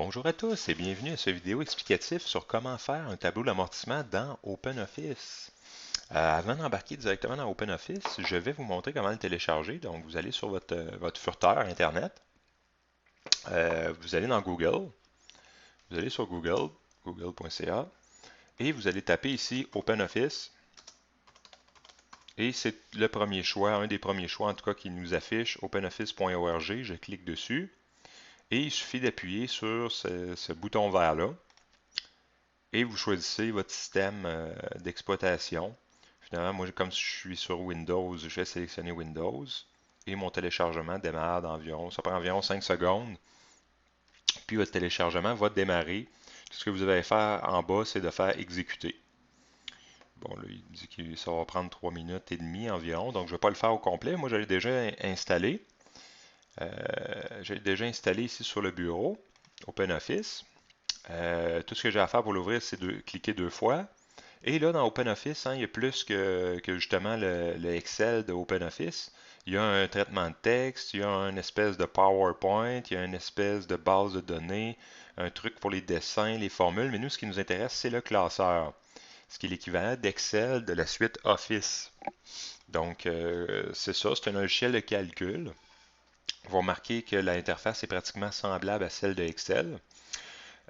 Bonjour à tous et bienvenue à cette vidéo explicative sur comment faire un tableau d'amortissement dans OpenOffice. Avant d'embarquer directement dans OpenOffice, je vais vous montrer comment le télécharger. Donc, vous allez sur votre furteur Internet, vous allez dans Google, vous allez sur Google, google.ca, et vous allez taper ici OpenOffice. Et c'est le premier choix, un des premiers choix en tout cas qui nous affiche, openoffice.org. Je clique dessus et il suffit d'appuyer sur ce bouton vert-là. Et vous choisissez votre système d'exploitation. Finalement, moi, comme je suis sur Windows, je vais sélectionner Windows et mon téléchargement démarre d'environ, ça prend environ 5 secondes. Puis votre téléchargement va démarrer. Tout ce que vous avez à faire en bas, c'est de faire exécuter. Bon, là, il dit que ça va prendre 3 minutes et demie environ, donc je ne vais pas le faire au complet. Moi, je l'ai déjà installé. Je l'ai déjà installé ici sur le bureau, OpenOffice. Tout ce que j'ai à faire pour l'ouvrir, c'est de cliquer 2 fois. Et là, dans OpenOffice, il y a plus que justement le Excel de OpenOffice. Il y a un traitement de texte, il y a une espèce de PowerPoint, il y a une espèce de base de données, un truc pour les dessins, les formules. Mais nous, ce qui nous intéresse, c'est le classeur, ce qui est l'équivalent d'Excel de la suite Office. Donc, c'est ça, c'est un logiciel de calcul. Vous remarquez que l'interface est pratiquement semblable à celle de Excel.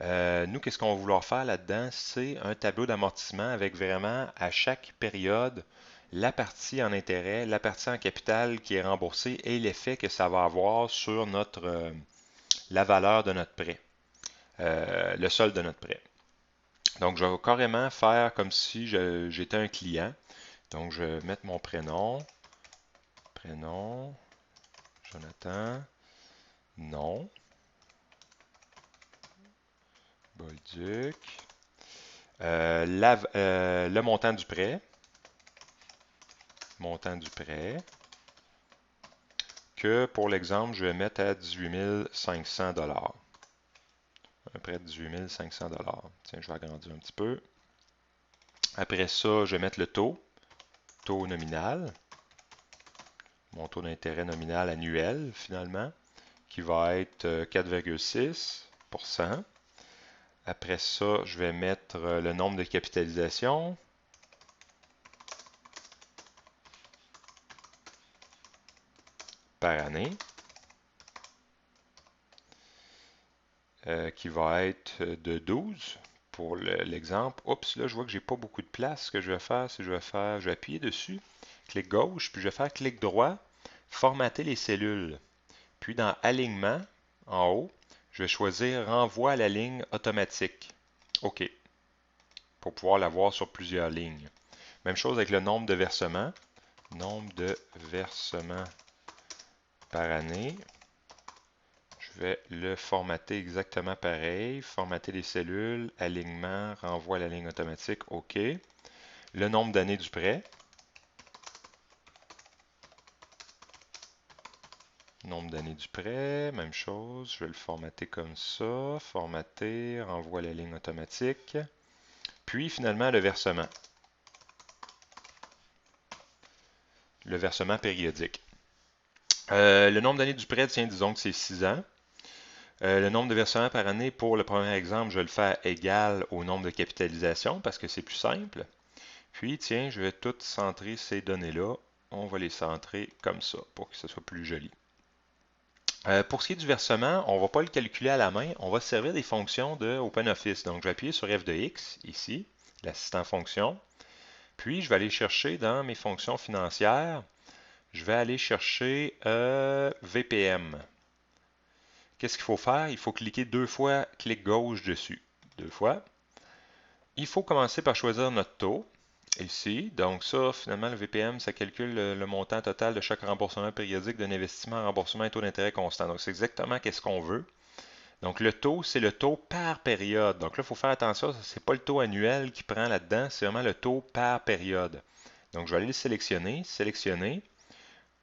Nous, qu'est-ce qu'on va vouloir faire là-dedans? C'est un tableau d'amortissement avec vraiment à chaque période la partie en intérêt, la partie en capital qui est remboursée et l'effet que ça va avoir sur la valeur de notre prêt, le solde de notre prêt. Donc, je vais carrément faire comme si j'étais un client. Donc, je vais mettre mon prénom, Jonathan, nom, Bolduc, le montant du prêt, que pour l'exemple, je vais mettre à 18 500 $. Un prêt de 18 500 $. Tiens, je vais agrandir un petit peu. Après ça, je vais mettre le taux nominal, mon taux d'intérêt nominal annuel finalement, qui va être 4,6%. Après ça, je vais mettre le nombre de capitalisation. Par année, qui va être de 12 pour l'exemple. Oups, là, je vois que j'ai pas beaucoup de place. Ce que je vais faire, c'est que je vais appuyer dessus, clic gauche, puis je vais faire clic droit, formater les cellules. Puis dans Alignement, en haut, je vais choisir Renvoi à la ligne automatique. OK, pour pouvoir l'avoir sur plusieurs lignes. Même chose avec le nombre de versements. Nombre de versements par année. Je vais le formater exactement pareil. Formater les cellules, alignement, renvoi à la ligne automatique, OK. Le nombre d'années du prêt. Nombre d'années du prêt, même chose. Je vais le formater comme ça. Formater, renvoi à la ligne automatique. Puis finalement le versement. Le versement périodique. Le nombre d'années du prêt, tiens, disons que c'est 6 ans. Le nombre de versements par année, pour le premier exemple, je vais le faire égal au nombre de capitalisation parce que c'est plus simple. Puis, tiens, je vais tout centrer ces données-là. On va les centrer comme ça pour que ce soit plus joli. Pour ce qui est du versement, on ne va pas le calculer à la main. On va se servir des fonctions de OpenOffice. Donc, je vais appuyer sur F de X, ici, l'assistant fonction. Puis, je vais aller chercher dans mes fonctions financières, je vais aller chercher VPM. Qu'est-ce qu'il faut faire? Il faut cliquer 2 fois, clic gauche dessus. 2 fois. Il faut commencer par choisir notre taux, ici. Donc ça, finalement, le VPM, ça calcule le montant total de chaque remboursement périodique d'un investissement, remboursement et taux d'intérêt constant. Donc c'est exactement qu'est-ce qu'on veut. Donc le taux, c'est le taux par période. Donc là, il faut faire attention, ce n'est pas le taux annuel qui prend là-dedans, c'est vraiment le taux par période. Donc je vais aller le sélectionner,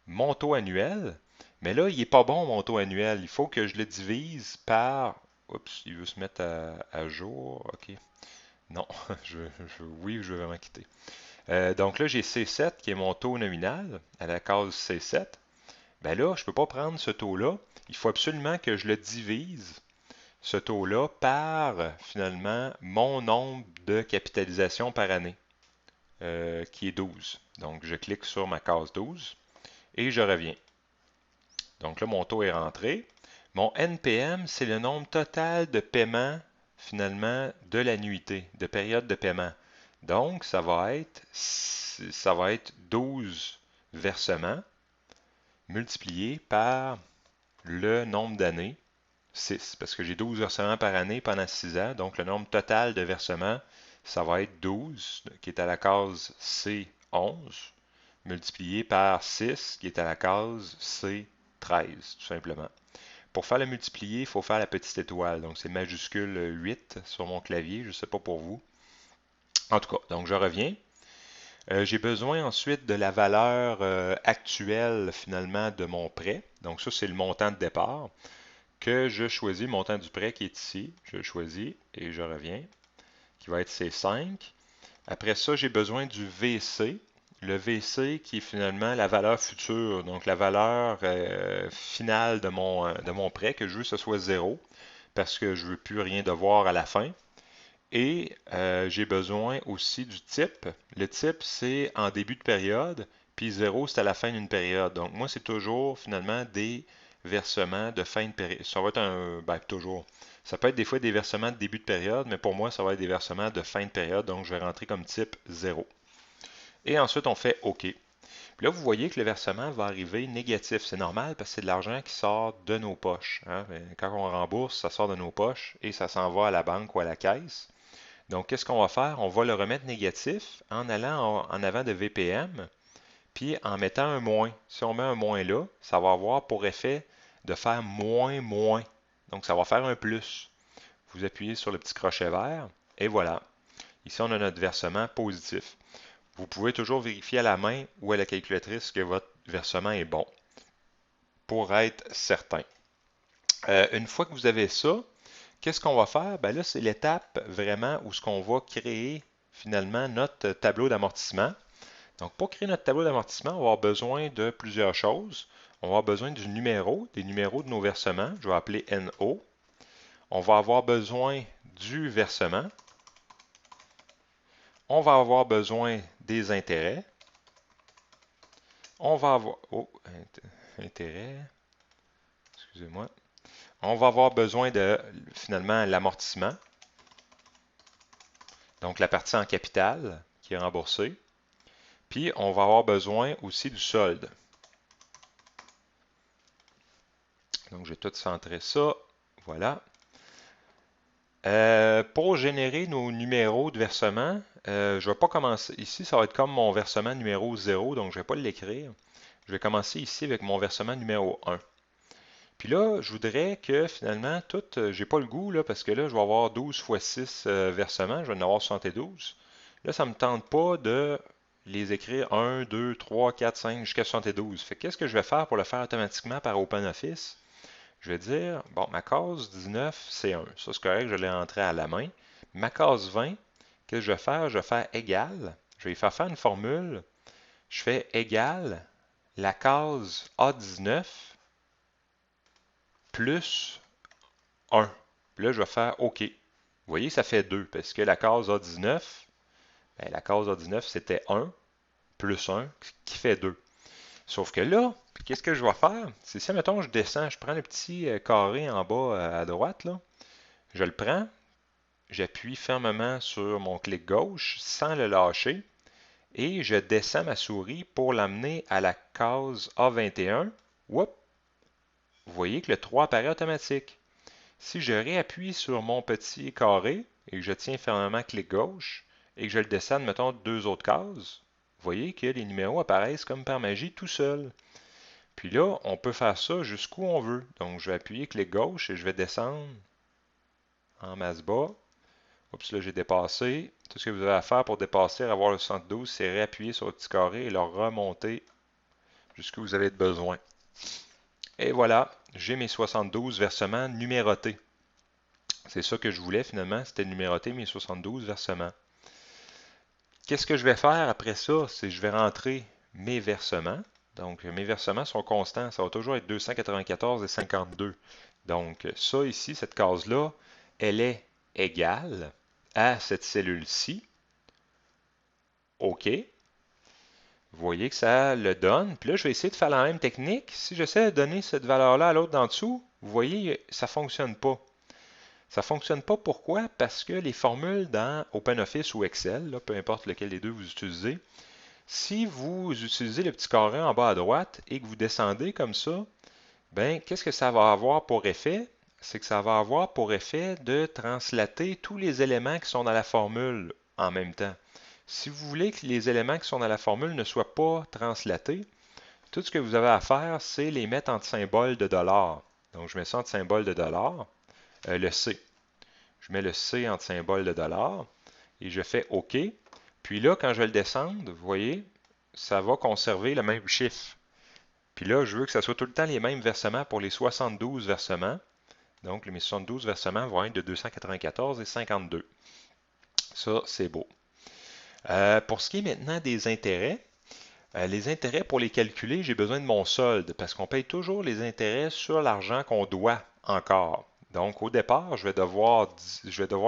mon taux annuel. Mais là, il n'est pas bon, mon taux annuel. Il faut que je le divise par... Oups, il veut se mettre à jour. OK. Non, oui, je veux vraiment quitter. Donc là, j'ai C7 qui est mon taux nominal à la case C7. Ben là, je ne peux pas prendre ce taux-là. Il faut absolument que je le divise ce taux-là par finalement mon nombre de capitalisation par année, qui est 12. Donc je clique sur ma case 12 et je reviens. Donc là, mon taux est rentré. Mon NPM, c'est le nombre total de paiements finalement de l'annuité, de période de paiement. Donc, ça va être 12 versements multiplié par le nombre d'années, 6, parce que j'ai 12 versements par année pendant 6 ans. Donc, le nombre total de versements, ça va être 12, qui est à la case C11, multiplié par 6, qui est à la case C13, tout simplement. Pour faire le multiplier, il faut faire la petite étoile. Donc, c'est majuscule 8 sur mon clavier. Je ne sais pas pour vous. En tout cas, donc je reviens. J'ai besoin ensuite de la valeur actuelle finalement de mon prêt. Donc ça, c'est le montant de départ que je choisis, le montant du prêt qui est ici. Je le choisis et je reviens, qui va être C5. Après ça, j'ai besoin du VC. Le VC qui est finalement la valeur future, donc la valeur finale de mon prêt, que je veux que ce soit 0 parce que je ne veux plus rien devoir à la fin. Et j'ai besoin aussi du type. Le type, c'est en début de période, puis 0, c'est à la fin d'une période. Donc, moi, c'est toujours finalement des versements de fin de période. Ça va être toujours. Ça peut être des fois des versements de début de période, mais pour moi, ça va être des versements de fin de période. Donc, je vais rentrer comme type 0. Et ensuite, on fait OK. Puis là, vous voyez que le versement va arriver négatif. C'est normal parce que c'est de l'argent qui sort de nos poches. Hein? Quand on rembourse, ça sort de nos poches et ça s'en va à la banque ou à la caisse. Donc, qu'est-ce qu'on va faire? On va le remettre négatif en allant en avant de VPM, puis en mettant un moins. Si on met un moins là, ça va avoir pour effet de faire moins, moins. Donc, ça va faire un plus. Vous appuyez sur le petit crochet vert, et voilà. Ici, on a notre versement positif. Vous pouvez toujours vérifier à la main ou à la calculatrice que votre versement est bon, pour être certain. Une fois que vous avez ça, qu'est-ce qu'on va faire? Ben là, c'est l'étape vraiment où ce qu'on va créer finalement notre tableau d'amortissement. Donc, pour créer notre tableau d'amortissement, on va avoir besoin de plusieurs choses. On va avoir besoin du numéro, des numéros de nos versements. Je vais appeler NO. On va avoir besoin du versement. On va avoir besoin des intérêts. On va avoir... Oh, intérêt. Excusez-moi. On va avoir besoin de, finalement, l'amortissement. Donc, la partie en capital qui est remboursée. Puis, on va avoir besoin aussi du solde. Donc, je vais tout centrer ça. Voilà. Pour générer nos numéros de versement, je ne vais pas commencer. Ici, ça va être comme mon versement numéro 0, donc je ne vais pas l'écrire. Je vais commencer ici avec mon versement numéro 1. Puis là, je voudrais que finalement, j'ai pas le goût, là, parce que là, je vais avoir 12 fois 6 versements, je vais en avoir 72. Là, ça ne me tente pas de les écrire 1, 2, 3, 4, 5 jusqu'à 72. Fait qu'est-ce que je vais faire pour le faire automatiquement par OpenOffice? Je vais dire, bon, ma case 19, c'est 1. Ça, c'est correct, je l'ai entré à la main. Ma case 20, qu'est-ce que je vais faire? Je vais faire égal. Je vais faire une formule. Je fais égal la case A19 plus 1. Puis là, je vais faire OK. Vous voyez, ça fait 2 parce que la case A19, ben, la case A19, c'était 1 plus 1 qui fait 2. Sauf que là, qu'est-ce que je vais faire? C'est si, mettons, je descends, je prends le petit carré en bas à droite, là. Je le prends, j'appuie fermement sur mon clic gauche sans le lâcher et je descends ma souris pour l'amener à la case A21. Oups! Vous voyez que le 3 apparaît automatique. Si je réappuie sur mon petit carré et que je tiens fermement clic gauche et que je le descends, mettons, 2 autres cases, vous voyez que les numéros apparaissent comme par magie tout seuls. Puis là, on peut faire ça jusqu'où on veut. Donc, je vais appuyer clic gauche et je vais descendre en masse bas. Oups, là, j'ai dépassé. Tout ce que vous avez à faire pour dépasser et avoir le 72, c'est réappuyer sur le petit carré et le remonter jusqu'où vous avez besoin. Et voilà, j'ai mes 72 versements numérotés. C'est ça que je voulais finalement, c'était numéroter mes 72 versements. Qu'est-ce que je vais faire après ça? C'est que je vais rentrer mes versements. Donc, mes versements sont constants. Ça va toujours être 294 et 52. Donc, ça ici, cette case-là, elle est égale à cette cellule-ci. OK. Vous voyez que ça le donne. Puis là, je vais essayer de faire la même technique. Si j'essaie de donner cette valeur-là à l'autre d'en dessous, vous voyez, ça ne fonctionne pas. Ça ne fonctionne pas pourquoi? Parce que les formules dans OpenOffice ou Excel, là, peu importe lequel des deux vous utilisez, si vous utilisez le petit carré en bas à droite et que vous descendez comme ça, ben, qu'est-ce que ça va avoir pour effet? C'est que ça va avoir pour effet de translater tous les éléments qui sont dans la formule en même temps. Si vous voulez que les éléments qui sont dans la formule ne soient pas translatés, tout ce que vous avez à faire, c'est les mettre entre symboles de dollar. Donc, je mets ça entre symboles de dollar, le C. Je mets le C entre symboles de dollar et je fais OK. Puis là, quand je vais le descendre, vous voyez, ça va conserver le même chiffre. Puis là, je veux que ça soit tout le temps les mêmes versements pour les 72 versements. Donc, mes 72 versements vont être de 294 et 52. Ça, c'est beau. Pour ce qui est maintenant des intérêts, les intérêts pour les calculer, j'ai besoin de mon solde parce qu'on paye toujours les intérêts sur l'argent qu'on doit encore. Donc, au départ, je vais devoir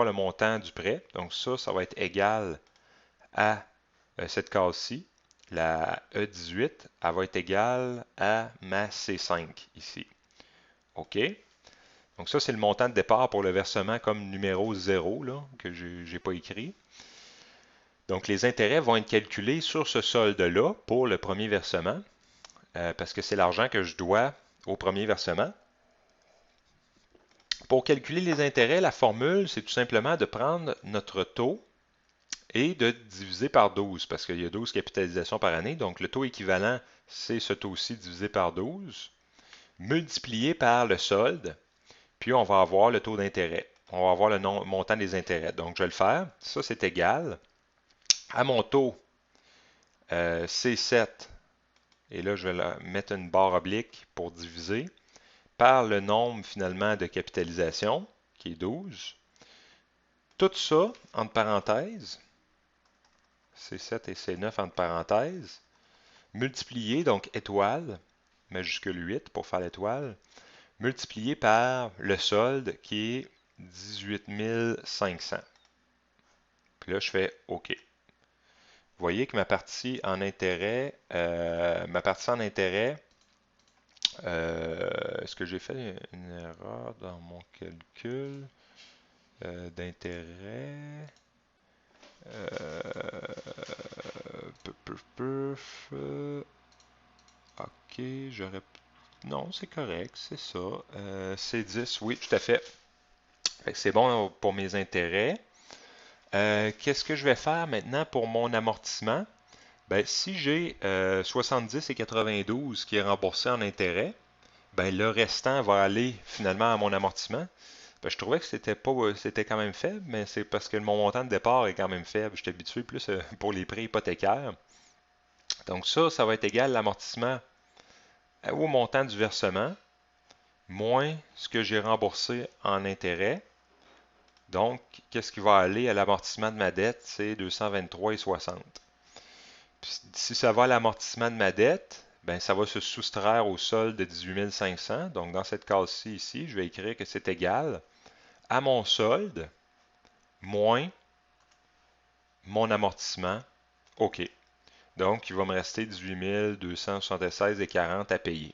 le montant du prêt. Donc, ça va être égal à cette case-ci. La E18, elle va être égale à ma C5 ici. OK? Donc, ça, c'est le montant de départ pour le versement comme numéro 0 là, que je n'ai pas écrit. Donc, les intérêts vont être calculés sur ce solde-là pour le premier versement, parce que c'est l'argent que je dois au premier versement. Pour calculer les intérêts, la formule, c'est tout simplement de prendre notre taux et de diviser par 12, parce qu'il y a 12 capitalisations par année. Donc, le taux équivalent, c'est ce taux-ci divisé par 12, multiplié par le solde, puis on va avoir le taux d'intérêt. On va avoir le montant des intérêts. Donc, je vais le faire. Ça, c'est égal à mon taux C7, et là, je vais mettre une barre oblique pour diviser, par le nombre finalement de capitalisation, qui est 12. Tout ça, entre parenthèses, C7 et C9 entre parenthèses, multiplié, donc étoile, majuscule 8 pour faire l'étoile, multiplié par le solde qui est 18 500. Puis là, je fais OK. Vous voyez que ma partie en intérêt, est-ce que j'ai fait une erreur dans mon calcul d'intérêt? OK, j'aurais... Non, c'est correct, c'est ça. C'est 10, oui, tout à fait. Fait que c'est bon pour mes intérêts. Qu'est-ce que je vais faire maintenant pour mon amortissement? Ben, si j'ai 70 et 92 qui est remboursé en intérêt, ben, le restant va aller finalement à mon amortissement. Ben, je trouvais que c'était quand même faible, mais c'est parce que mon montant de départ est quand même faible. Je suis habitué plus pour les prêts hypothécaires. Donc ça va être égal à l'amortissement au montant du versement, moins ce que j'ai remboursé en intérêt. Donc, qu'est-ce qui va aller à l'amortissement de ma dette? C'est 223,60. Si ça va à l'amortissement de ma dette, ben, ça va se soustraire au solde de 18 500. Donc, dans cette case-ci, ici, je vais écrire que c'est égal à mon solde moins mon amortissement. OK. Donc, il va me rester 18 276,40 à payer.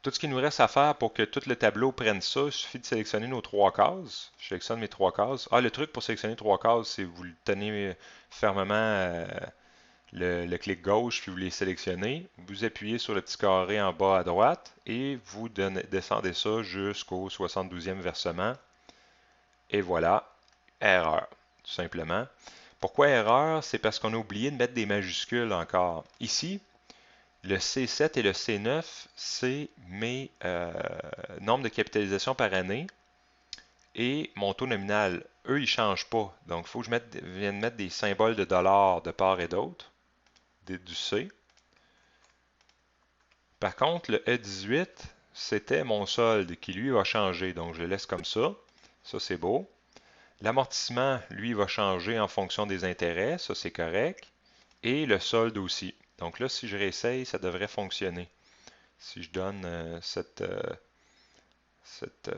Tout ce qu'il nous reste à faire pour que tout le tableau prenne ça, il suffit de sélectionner nos trois cases. Je sélectionne mes trois cases. Ah, le truc pour sélectionner trois cases, c'est que vous le tenez fermement le clic gauche, puis vous les sélectionnez. Vous appuyez sur le petit carré en bas à droite et vous descendez ça jusqu'au 72e versement. Et voilà, erreur, tout simplement. Pourquoi erreur? C'est parce qu'on a oublié de mettre des majuscules encore. Ici, le C7 et le C9, c'est mes nombres de capitalisation par année et mon taux nominal. Eux, ils ne changent pas. Donc, il faut que je vienne mettre des symboles de dollars de part et d'autre, du C. Par contre, le E18, c'était mon solde qui, lui, va changer. Donc, je le laisse comme ça. Ça, c'est beau. L'amortissement, lui, va changer en fonction des intérêts. Ça, c'est correct. Et le solde aussi. Donc là, si je réessaye, ça devrait fonctionner. Si je donne cette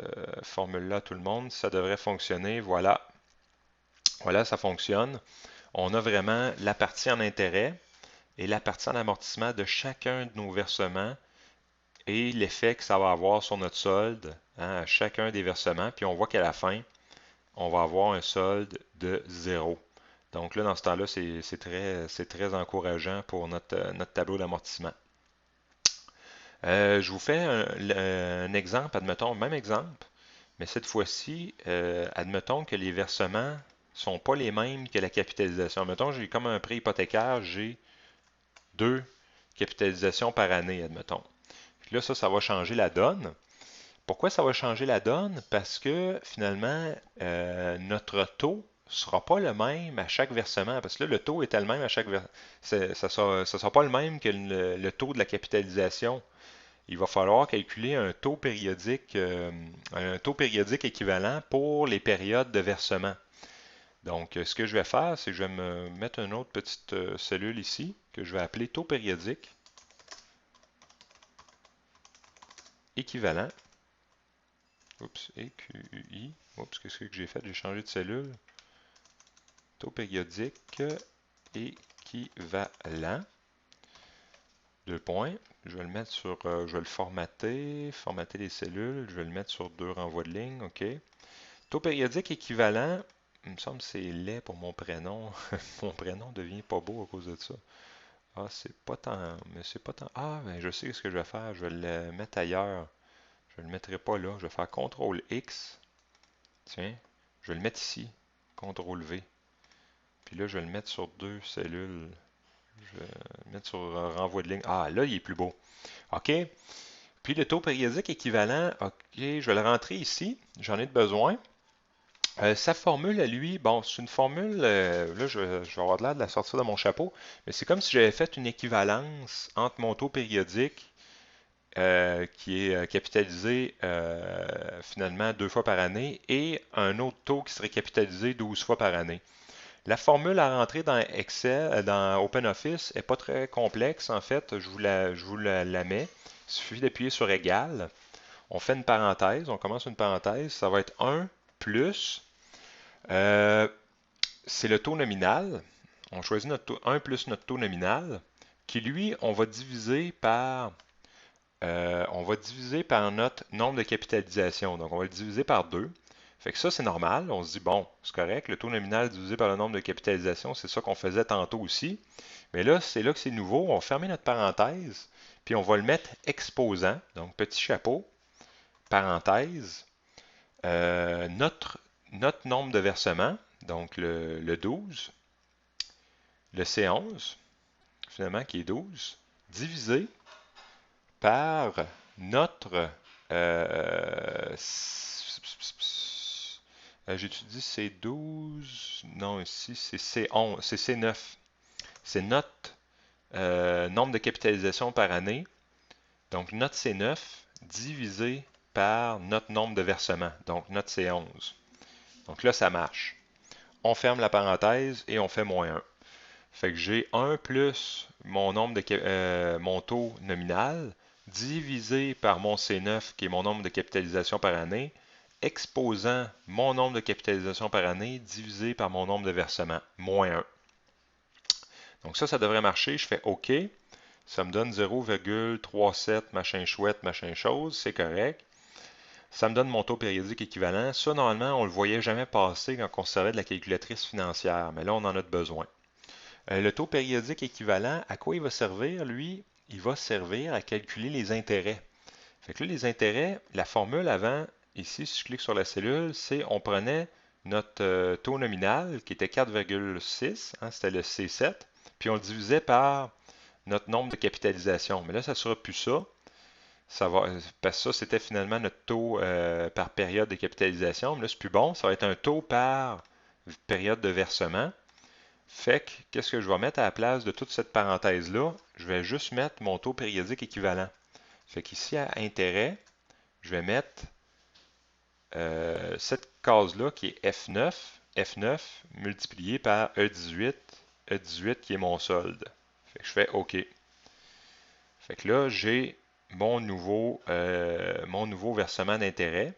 formule-là à tout le monde. Ça devrait fonctionner. Voilà. Voilà, ça fonctionne. On a vraiment la partie en intérêt et la partie en amortissement de chacun de nos versements et l'effet que ça va avoir sur notre solde à chacun des versements. Puis on voit qu'à la fin, on va avoir un solde de 0. Donc là, dans ce temps-là, c'est très encourageant pour notre tableau d'amortissement. Je vous fais un exemple, admettons, même exemple, mais cette fois-ci, admettons que les versements ne sont pas les mêmes que la capitalisation. Admettons, j'ai comme un prêt hypothécaire, j'ai 2 capitalisations par année, admettons. Puis là, ça va changer la donne. Pourquoi ça va changer la donne? Parce que finalement, notre taux ne sera pas le même à chaque versement. Parce que là, le taux est le même à chaque versement. Ça ne sera pas le même que le taux de la capitalisation. Il va falloir calculer un taux périodique équivalent pour les périodes de versement. Donc, ce que je vais faire, c'est que je vais me mettre une autre petite cellule ici que je vais appeler taux périodique équivalent. Oups, EQI. Oups, qu'est-ce que j'ai fait? J'ai changé de cellule. Taux périodique équivalent. 2 points. Je vais le mettre sur. Je vais le formater. Formater les cellules. Je vais le mettre sur 2 renvois de ligne. OK. Taux périodique équivalent. Il me semble que c'est laid pour mon prénom. Mon prénom devient pas beau à cause de ça. Ah, c'est pas tant. Mais c'est pas tant. Ah, ben je sais ce que je vais faire. Je vais le mettre ailleurs. Je ne le mettrai pas là. Je vais faire CTRL X. Tiens. Je vais le mettre ici. CTRL V. Puis là, je vais le mettre sur 2 cellules. Je vais le mettre sur renvoi de ligne. Ah, là, il est plus beau. OK. Puis le taux périodique équivalent, OK, je vais le rentrer ici. J'en ai besoin. Sa formule à lui, bon, c'est une formule, là, je vais avoir l'air de la sortir de mon chapeau, mais c'est comme si j'avais fait une équivalence entre mon taux périodique, qui est capitalisé finalement 2 fois par année, et un autre taux qui serait capitalisé 12 fois par année. La formule à rentrer dans Excel, dans OpenOffice, n'est pas très complexe. En fait, je vous la mets. Il suffit d'appuyer sur égal. On fait une parenthèse. On commence une parenthèse. Ça va être 1 plus. euh, c'est le taux nominal. On choisit notre taux 1 plus notre taux nominal, qui lui, on va diviser par notre nombre de capitalisation. Donc, on va le diviser par 2. Fait que ça, c'est normal. On se dit, bon, c'est correct, le taux nominal divisé par le nombre de capitalisation, c'est ça qu'on faisait tantôt aussi. Mais là, c'est là que c'est nouveau. On va fermer notre parenthèse, puis on va le mettre exposant. Donc, petit chapeau, parenthèse, notre nombre de versements, donc le 12, le C11, finalement, qui est 12, divisé par notre j'étudie C12, non ici c'est C11, c'est C9. C'est notre nombre de capitalisation par année. Donc notre C9 divisé par notre nombre de versements, donc notre C11. Donc là, ça marche. On ferme la parenthèse et on fait moins 1. Fait que j'ai 1 plus mon taux nominal divisé par mon C9, qui est mon nombre de capitalisation par année, exposant mon nombre de capitalisation par année divisé par mon nombre de versements, moins 1. Donc ça devrait marcher. Je fais OK. Ça me donne 0,37 machin chouette, machin chose. C'est correct. Ça me donne mon taux périodique équivalent. Ça, normalement, on ne le voyait jamais passer quand on se servait de la calculatrice financière. Mais là, on en a besoin. Le taux périodique équivalent, à quoi il va servir, lui? Il va servir à calculer les intérêts. Fait que là, les intérêts, la formule avant, ici, si je clique sur la cellule, c'est on prenait notre taux nominal, qui était 4,6, hein, c'était le C7, puis on le divisait par notre nombre de capitalisation. Mais là, ça ne sera plus ça. Parce que ça, c'était finalement notre taux par période de capitalisation. Mais là, c'est plus bon. Ça va être un taux par période de versement. Fait que, qu'est-ce que je vais mettre à la place de toute cette parenthèse-là? Je vais juste mettre mon taux périodique équivalent. Fait qu'ici, à intérêt, je vais mettre cette case-là qui est F9, F9 multiplié par E18, E18 qui est mon solde. Fait que je fais OK. Fait que là, j'ai mon nouveau versement d'intérêt.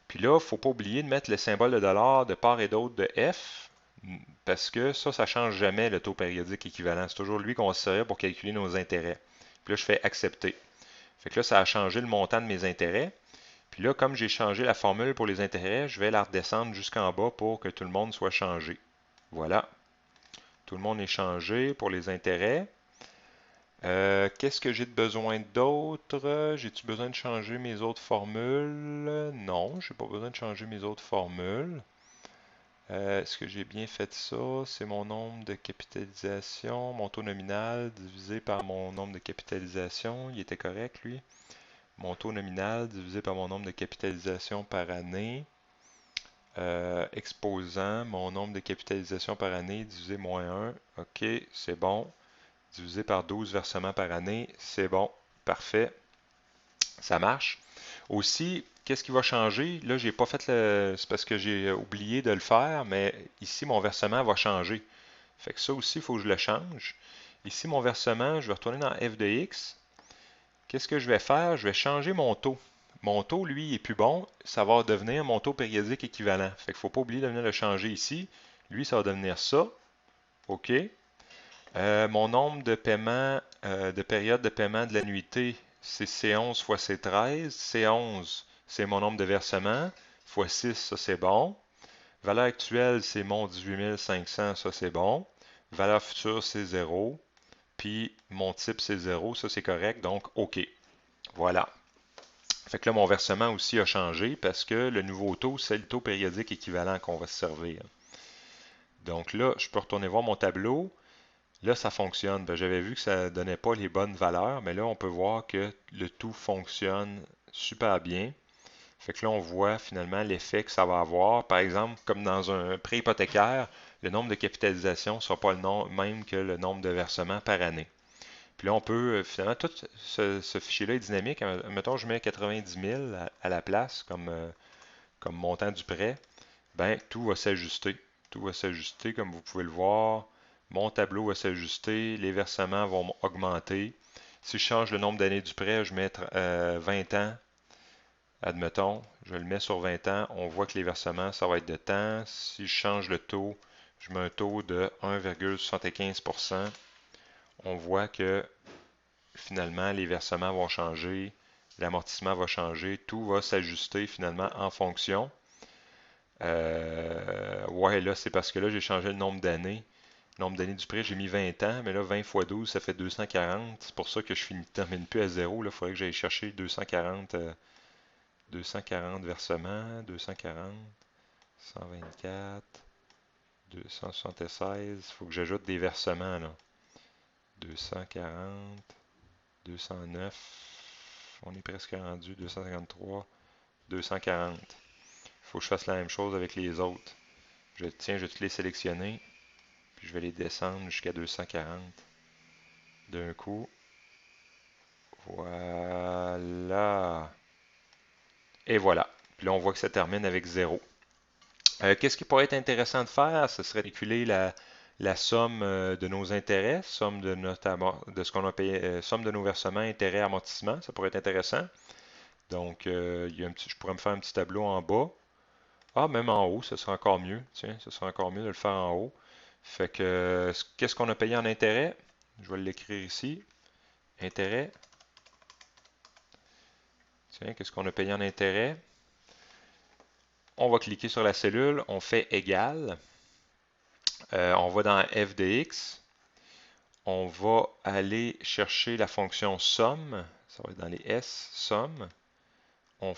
Puis là, il ne faut pas oublier de mettre le symbole de dollar de part et d'autre de F, parce que ça ne change jamais le taux périodique équivalent. C'est toujours lui qu'on se sert pour calculer nos intérêts. Puis là, je fais accepter. Fait que là, ça a changé le montant de mes intérêts. Puis là, comme j'ai changé la formule pour les intérêts, je vais la redescendre jusqu'en bas pour que tout le monde soit changé. Voilà. Tout le monde est changé pour les intérêts. Qu'est-ce que j'ai de besoin d'autre? J'ai-tu besoin de changer mes autres formules? Non, j'ai pas besoin de changer mes autres formules. Est-ce que j'ai bien fait ça? C'est mon nombre de capitalisation, mon taux nominal divisé par mon nombre de capitalisation. Il était correct, lui. Mon taux nominal divisé par mon nombre de capitalisation par année. Exposant mon nombre de capitalisation par année divisé moins 1. OK, c'est bon. Divisé par 12 versements par année, c'est bon. Parfait. Ça marche. Aussi, qu'est-ce qui va changer? Là, j'ai pas fait le. C'est parce que j'ai oublié de le faire, mais ici, mon versement va changer. Fait que ça aussi, il faut que je le change. Ici, mon versement, je vais retourner dans f de x. Qu'est-ce que je vais faire? Je vais changer mon taux. Mon taux, lui, il est plus bon. Ça va devenir mon taux périodique équivalent. Fait qu'il ne faut pas oublier de venir le changer ici. Lui, ça va devenir ça. OK. Mon nombre de paiements, de périodes de paiement de l'annuité, c'est C11 fois C13. C11, c'est mon nombre de versements. Fois 6, ça c'est bon. Valeur actuelle, c'est mon 18 500, ça c'est bon. Valeur future, c'est 0. Puis mon type, c'est 0, ça c'est correct, donc OK. Voilà. Fait que là, mon versement aussi a changé parce que le nouveau taux, c'est le taux périodique équivalent qu'on va se servir. Donc là, je peux retourner voir mon tableau. Là, ça fonctionne. Ben, j'avais vu que ça ne donnait pas les bonnes valeurs, mais là, on peut voir que le tout fonctionne super bien. Fait que là, on voit finalement l'effet que ça va avoir. Par exemple, comme dans un prêt hypothécaire, le nombre de capitalisation ne sera pas le même que le nombre de versements par année. Puis là, on peut finalement, tout ce fichier-là est dynamique. Mettons, je mets 90 000 à la place comme montant du prêt. Ben, tout va s'ajuster. Tout va s'ajuster, comme vous pouvez le voir. Mon tableau va s'ajuster, les versements vont augmenter. Si je change le nombre d'années du prêt, je mets 20 ans, admettons, je le mets sur 20 ans, on voit que les versements, ça va être de temps. Si je change le taux, je mets un taux de 1,75%, on voit que finalement, les versements vont changer, l'amortissement va changer, tout va s'ajuster finalement en fonction. Ouais, là, c'est parce que là, j'ai changé le nombre d'années. Le nombre d'années du prêt, j'ai mis 20 ans, mais là, 20 fois 12, ça fait 240. C'est pour ça que je termine plus à zéro. Là, il faudrait que j'aille chercher 240 versements, 240, 124, 276. Il faut que j'ajoute des versements, là. 240, 209, on est presque rendu, 253, 240. Il faut que je fasse la même chose avec les autres. Tiens, je vais tous les sélectionner. Puis je vais les descendre jusqu'à 240 d'un coup. Voilà. Et voilà. Puis là, on voit que ça termine avec 0. Qu'est-ce qui pourrait être intéressant de faire? Ce serait de calculer la somme de nos intérêts, somme de, de ce qu'on a payé, somme de nos versements, intérêts, amortissements. Ça pourrait être intéressant. Donc, je pourrais me faire un petit tableau en bas. Ah, même en haut, ce serait encore mieux. Tiens, ce serait encore mieux de le faire en haut. Fait que, qu'est-ce qu'on a payé en intérêt? Je vais l'écrire ici. Intérêt. Tiens, qu'est-ce qu'on a payé en intérêt? On va cliquer sur la cellule, on fait égal. On va dans f de x. On va aller chercher la fonction somme. Ça va être dans les S, somme. On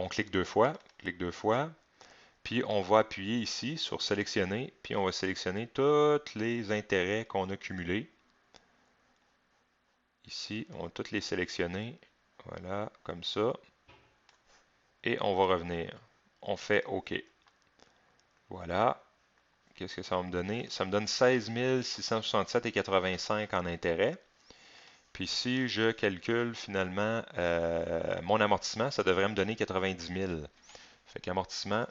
clique deux fois. Puis on va appuyer ici sur sélectionner. Puis on va sélectionner tous les intérêts qu'on a cumulés. Ici, on va tous les sélectionner. Voilà, comme ça. Et on va revenir. On fait OK. Voilà. Qu'est-ce que ça va me donner? Ça me donne 16 667,85 en intérêt. Puis si je calcule finalement mon amortissement, ça devrait me donner 90 000. Fait qu'amortissement,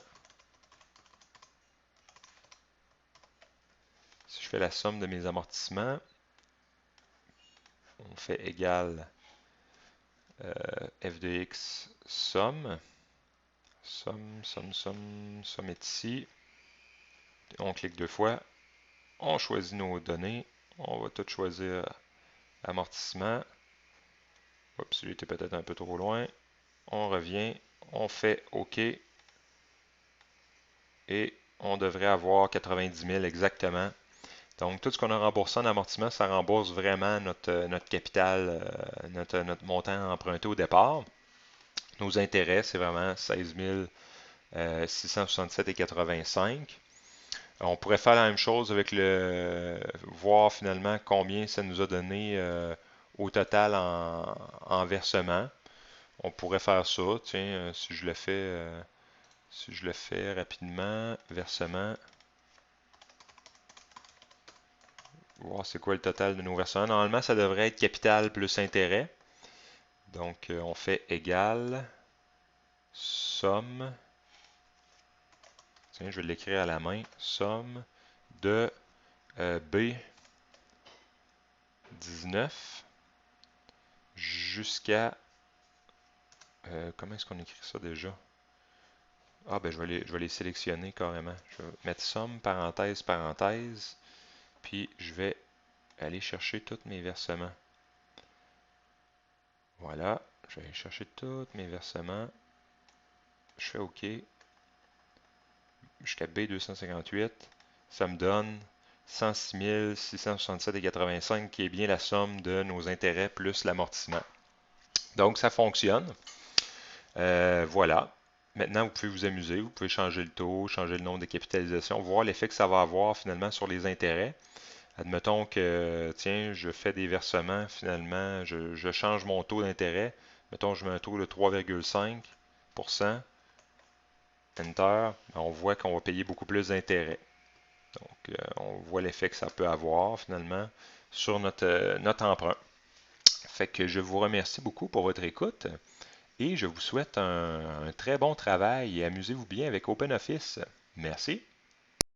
si je fais la somme de mes amortissements, on fait égal FDX somme. Somme est ici. On clique 2 fois. On choisit nos données. On va tout choisir amortissement. Oups, j'ai été peut-être un peu trop loin. On revient. On fait OK. Et on devrait avoir 90 000 exactement. Donc, tout ce qu'on a remboursé en amortissement, ça rembourse vraiment notre capital, notre montant emprunté au départ. Nos intérêts, c'est vraiment 16 667,85. On pourrait faire la même chose avec voir finalement combien ça nous a donné au total en versement. On pourrait faire ça, tiens, si je le fais rapidement, versement, voir c'est quoi le total de nos versements. Normalement, ça devrait être capital plus intérêt. Donc, on fait égal somme. Tiens, je vais l'écrire à la main. Somme de B19 jusqu'à... comment est-ce qu'on écrit ça déjà? Ah, ben je vais les sélectionner carrément. Je vais mettre somme, parenthèse, parenthèse. Puis, je vais aller chercher tous mes versements. Voilà. Je vais aller chercher tous mes versements. Je fais OK. Jusqu'à B258. Ça me donne 106 667,85 qui est bien la somme de nos intérêts plus l'amortissement. Donc, ça fonctionne. Voilà. Maintenant, vous pouvez vous amuser. Vous pouvez changer le taux, changer le nombre de capitalisation, voir l'effet que ça va avoir finalement sur les intérêts. Admettons que, tiens, je fais des versements, finalement, je change mon taux d'intérêt. Mettons, je mets un taux de 3,5%. Enter. On voit qu'on va payer beaucoup plus d'intérêts. Donc, on voit l'effet que ça peut avoir finalement sur notre emprunt. Fait que je vous remercie beaucoup pour votre écoute et je vous souhaite un très bon travail et amusez-vous bien avec OpenOffice. Merci.